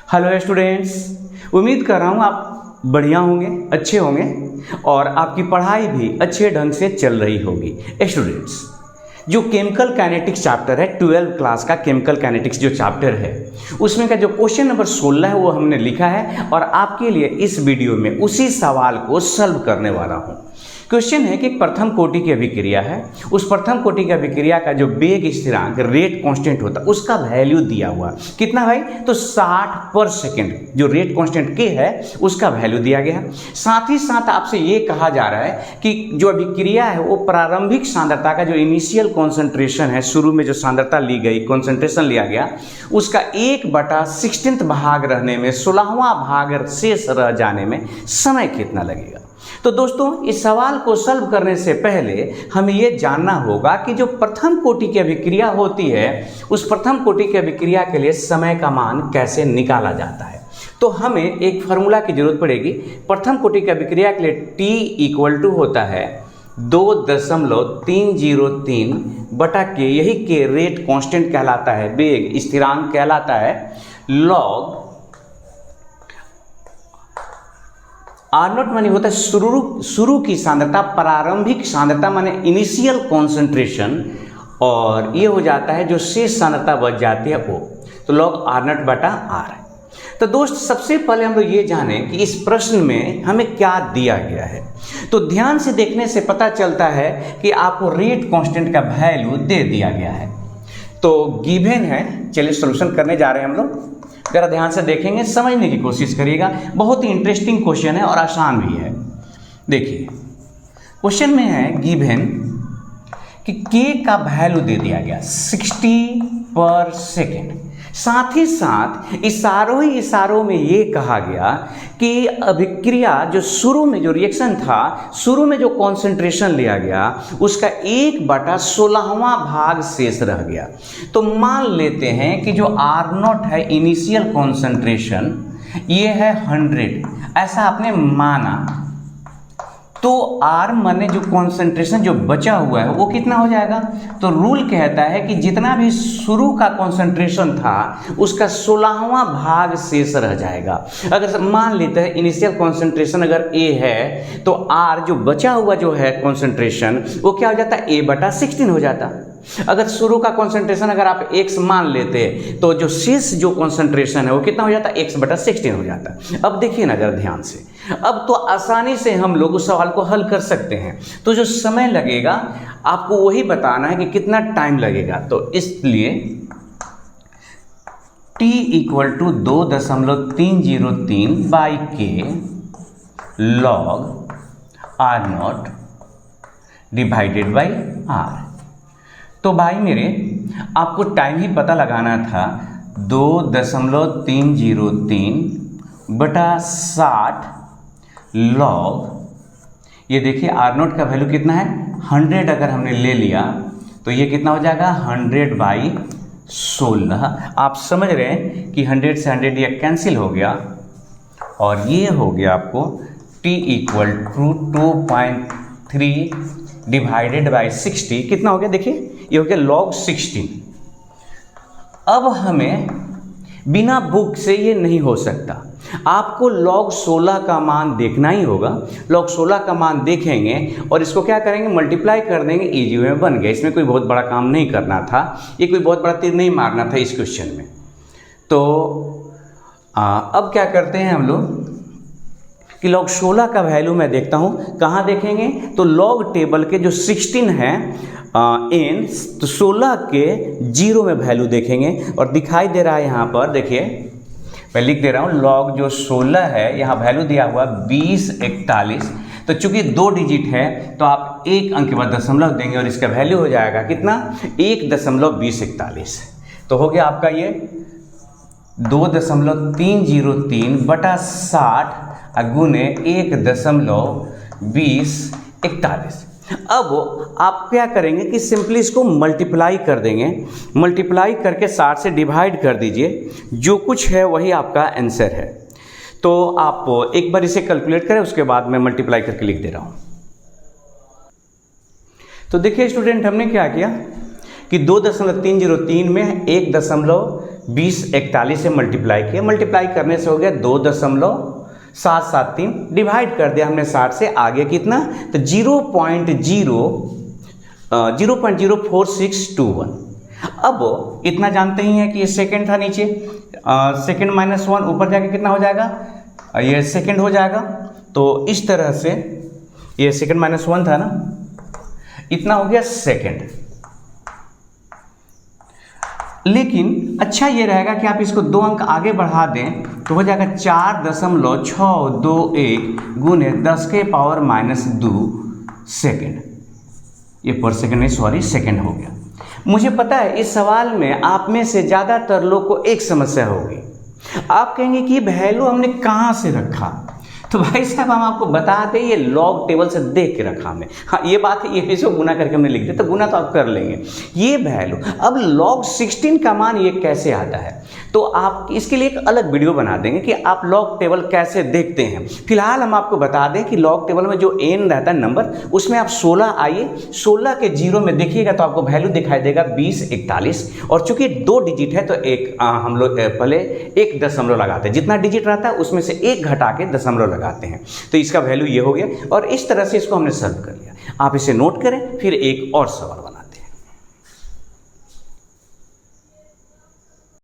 Hello students, उम्मीद कर रहा हूँ आप बढ़िया होंगे, अच्छे होंगे और आपकी पढ़ाई भी अच्छे ढंग से चल रही होगी। स्टूडेंट्स, जो केमिकल काइनेटिक्स चैप्टर है 12th क्लास का केमिकल काइनेटिक्स जो चैप्टर है उसमें का जो क्वेश्चन नंबर 16 है वो हमने लिखा है और आपके लिए इस वीडियो में उसी सवाल को सॉल्व करने वाला हूँ। क्वेश्चन है कि प्रथम कोटि की अभिक्रिया है, उस प्रथम कोटि की अभिक्रिया का जो वेग स्थिरांक रेट कांस्टेंट होता है उसका वैल्यू दिया हुआ कितना भाई, तो 60 पर सेकेंड जो रेट कांस्टेंट के है उसका वैल्यू दिया गया है। साथ ही साथ आपसे ये कहा जा रहा है कि जो अभिक्रिया है वो प्रारंभिक सांद्रता का जो इनिशियल कॉन्सेंट्रेशन है, शुरू में जो सांद्रता ली गई, कॉन्सेंट्रेशन लिया गया, उसका 1/16 भाग रहने में 16वां भाग शेष रह जाने में समय कितना लगेगा। तो दोस्तों, इस सवाल को सॉल्व करने से पहले हमें यह जानना होगा कि जो प्रथम कोटि की अभिक्रिया होती है उस प्रथम कोटि की अभिक्रिया के लिए समय का मान कैसे निकाला जाता है। तो हमें एक फार्मूला की जरूरत पड़ेगी। प्रथम कोटि की अभिक्रिया के लिए T इक्वल टू होता है 2.303 बटा के, यही के रेट कांस्टेंट कहलाता है, वेग स्थिरांक कहलाता है, लॉग आर नॉट मानी होता है शुरू की सांद्रता, प्रारंभिक सांद्रता माने इनिशियल कॉन्सेंट्रेशन, और ये हो जाता है जो शेष सांद्रता बच जाती है वो, तो लॉग आर नॉट बटा आर। तो दोस्त, सबसे पहले हम लोग ये जानें कि इस प्रश्न में हमें क्या दिया गया है। तो ध्यान से देखने से पता चलता है कि आपको रेट कांस्टेंट का वैल्यू दे दिया गया है। तो गिवन है, चलिए सॉल्यूशन करने जा रहे हैं हम लोग। जरा ध्यान से देखेंगे, समझने की कोशिश करिएगा। बहुत ही इंटरेस्टिंग क्वेश्चन है और आसान भी है। देखिए, क्वेश्चन में है गिवन कि के का वैल्यू दे दिया गया 60 पर सेकेंड। साथ ही साथ इशारों में ये कहा गया कि अभिक्रिया जो शुरू में जो रिएक्शन था, शुरू में जो कॉन्सेंट्रेशन लिया गया उसका 1/16वां भाग शेष रह गया। तो मान लेते हैं कि जो आर नॉट है इनिशियल कॉन्सेंट्रेशन ये है 100, ऐसा आपने माना, तो आर माने जो कॉन्सेंट्रेशन जो बचा हुआ है वो कितना हो जाएगा। तो रूल कहता है कि जितना भी शुरू का कॉन्सेंट्रेशन था उसका 16वां भाग शेष रह जाएगा। अगर मान लेते हैं इनिशियल कॉन्सेंट्रेशन अगर ए है तो आर जो बचा हुआ जो है कॉन्सेंट्रेशन वो क्या हो जाता है, A/16 हो जाता। अगर शुरू का कॉन्सेंट्रेशन अगर आप x मान लेते तो जो शेष जो कॉन्सेंट्रेशन है वो कितना हो जाता, x/16 हो जाता। अब देखिए ना जरा ध्यान से, अब तो आसानी से हम लोग उस सवाल को हल कर सकते हैं। तो जो समय लगेगा आपको वही बताना है कि कितना टाइम लगेगा। तो इसलिए T equal to 2.303 by K log R naught divided by R. तो भाई मेरे, आपको टाइम ही पता लगाना था, 2.303/60 लॉग, ये देखिए आर नॉट का वैल्यू कितना है 100, अगर हमने ले लिया तो ये कितना हो जाएगा 100/16। आप समझ रहे हैं कि 100 से 100 ये कैंसिल हो गया और ये हो गया आपको T equal to 2.3 divided by 60, कितना हो गया, देखिए ये हो गया log 16। अब हमें बिना बुक से ये नहीं हो सकता, आपको log 16 का मान देखना ही होगा। log 16 का मान देखेंगे और इसको क्या करेंगे, मल्टीप्लाई कर देंगे, इजी वे में बन गया। इसमें कोई बहुत बड़ा काम नहीं करना था, ये कोई बहुत बड़ा तीर नहीं मारना था इस क्वेश्चन में। तो अब क्या करते हैं हम लोग कि log 16 का वैल्यू मैं देखता हूँ, कहाँ देखेंगे, तो log टेबल के जो 16 है n, तो 16 के 0 में वैल्यू देखेंगे और दिखाई दे रहा है यहाँ पर, देखिए मैं लिख दे रहा हूँ, log जो 16 है यहाँ वैल्यू दिया हुआ 2041। तो चूंकि 2 डिजिट है तो आप एक अंक के बाद दशमलव देंगे और इसका वैल्यू हो जाएगा कितना, 1.2041। तो हो गया आपका ये 2.303/60 गुने 1.2041। अब आप क्या करेंगे कि सिंपली इसको मल्टीप्लाई कर देंगे, मल्टीप्लाई करके 60 से डिवाइड कर दीजिए, जो कुछ है वही आपका आंसर है। तो आप एक बार इसे कैलकुलेट करें, उसके बाद मैं मल्टीप्लाई करके लिख दे रहा हूँ। तो देखिए स्टूडेंट, हमने क्या किया कि 2.303 में 2041 से मल्टीप्लाई किया, मल्टीप्लाई करने से हो गया 2.773, डिवाइड कर दिया हमने 60 से, आगे कितना, तो 0.04621। अब इतना जानते ही हैं कि ये सेकंड था, नीचे सेकंड माइनस 1, ऊपर जाके कितना हो जाएगा, ये सेकंड हो जाएगा। तो इस तरह से ये सेकंड माइनस 1 था ना, इतना हो गया सेकंड। लेकिन अच्छा ये रहेगा कि आप इसको 2 अंक आगे बढ़ा दें तो हो जाएगा 4.621 गुने 10 के पावर माइनस 2 सेकेंड। ये पर सेकेंड नहीं, सॉरी, सेकेंड हो गया। मुझे पता है इस सवाल में आप में से ज़्यादातर लोग को एक समस्या होगी, आप कहेंगे कि ये वैल्यू हमने कहाँ से रखा। तो भाई साहब हम आपको बता दें, ये लॉग टेबल से देख के रखा हमने। हाँ ये बात है, ये जो गुना करके हमने लिख दिया, तो गुना तो आप कर लेंगे। ये वैल्यू अब log 16 का मान ये कैसे आता है, तो आप इसके लिए एक अलग वीडियो बना देंगे कि आप लॉग टेबल कैसे देखते हैं। फिलहाल हम आपको बता दें कि लॉग टेबल में जो n रहता है नंबर, उसमें आप 16 आइए, 16 के जीरो में देखिएगा तो आपको वैल्यू दिखाई देगा 2041। और चूंकि 2 डिजिट है तो एक हम लोग पहले एक दशमलव लगाते हैं, जितना डिजिट रहता है उसमें से एक घटा के दशमलव लगाते हैं, तो इसका वैल्यू ये हो गया। और इस तरह से इसको हमने सॉल्व कर लिया। आप इसे नोट करें, फिर एक और सवाल बना।